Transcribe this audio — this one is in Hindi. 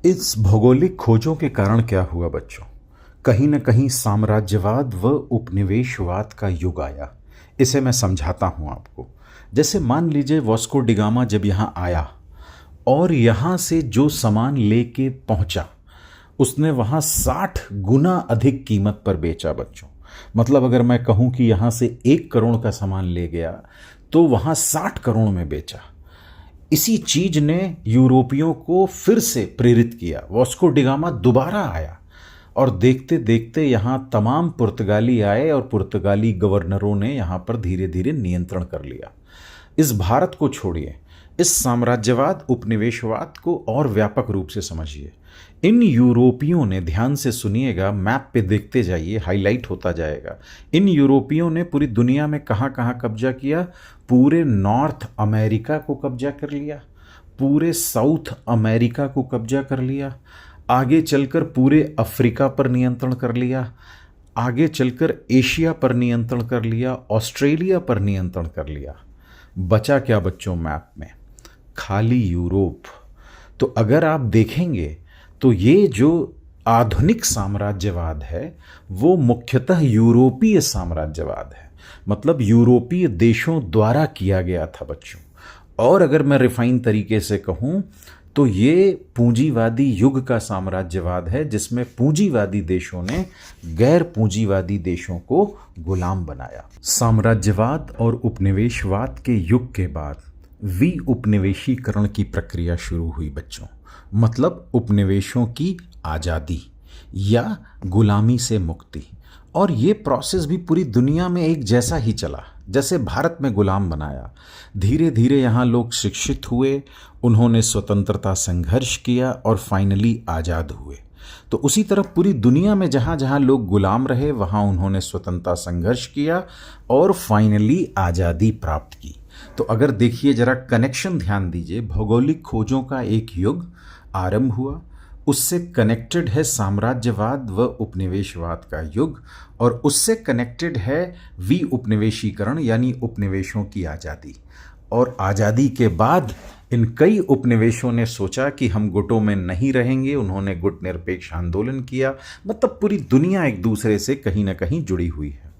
इस भौगोलिक खोजों के कारण क्या हुआ बच्चों? कहीं न कहीं साम्राज्यवाद व उपनिवेशवाद का युग आया। इसे मैं समझाता हूँ आपको। जैसे मान लीजिए वास्को डी गामा जब यहाँ आया और यहाँ से जो सामान लेके पहुँचा, उसने वहाँ 60 गुना अधिक कीमत पर बेचा बच्चों। मतलब अगर मैं कहूँ कि यहाँ से 1 करोड़ का सामान ले गया, तो वहाँ 60 करोड़ में बेचा। इसी चीज ने यूरोपियों को फिर से प्रेरित किया। वास्को डी गामा दोबारा आया और देखते देखते यहाँ तमाम पुर्तगाली आए और पुर्तगाली गवर्नरों ने यहाँ पर धीरे धीरे नियंत्रण कर लिया। इस भारत को छोड़िए, इस साम्राज्यवाद उपनिवेशवाद को और व्यापक रूप से समझिए। इन यूरोपियों ने, ध्यान से सुनिएगा, मैप पे देखते जाइए, हाईलाइट होता जाएगा। इन यूरोपियों ने पूरी दुनिया में कहाँ कहाँ कब्जा किया? पूरे नॉर्थ अमेरिका को कब्जा कर लिया, पूरे साउथ अमेरिका को कब्जा कर लिया, आगे चलकर पूरे अफ्रीका पर नियंत्रण कर लिया, आगे चलकर एशिया पर नियंत्रण कर लिया, ऑस्ट्रेलिया पर नियंत्रण कर लिया। बचा क्या बच्चों मैप में? खाली यूरोप। तो अगर आप देखेंगे तो ये जो आधुनिक साम्राज्यवाद है वो मुख्यतः यूरोपीय साम्राज्यवाद है। मतलब यूरोपीय देशों द्वारा किया गया था बच्चों। और अगर मैं रिफाइन तरीके से कहूँ तो ये पूंजीवादी युग का साम्राज्यवाद है, जिसमें पूंजीवादी देशों ने गैर पूंजीवादी देशों को गुलाम बनाया। साम्राज्यवाद और उपनिवेशवाद के युग के बाद उपनिवेशीकरण की प्रक्रिया शुरू हुई बच्चों। मतलब उपनिवेशों की आज़ादी या गुलामी से मुक्ति। और ये प्रोसेस भी पूरी दुनिया में एक जैसा ही चला। जैसे भारत में गुलाम बनाया, धीरे धीरे यहाँ लोग शिक्षित हुए, उन्होंने स्वतंत्रता संघर्ष किया और फाइनली आज़ाद हुए। तो उसी तरह पूरी दुनिया में जहाँ जहाँ लोग गुलाम रहे, वहाँ उन्होंने स्वतंत्रता संघर्ष किया और फाइनली आज़ादी प्राप्त की। तो अगर देखिए, जरा कनेक्शन ध्यान दीजिए, भौगोलिक खोजों का एक युग आरंभ हुआ, उससे कनेक्टेड है साम्राज्यवाद व उपनिवेशवाद का युग, और उससे कनेक्टेड है उपनिवेशीकरण यानी उपनिवेशों की आज़ादी। और आज़ादी के बाद इन कई उपनिवेशों ने सोचा कि हम गुटों में नहीं रहेंगे, उन्होंने गुट निरपेक्ष आंदोलन किया। मतलब पूरी दुनिया एक दूसरे से कहीं ना कहीं जुड़ी हुई है।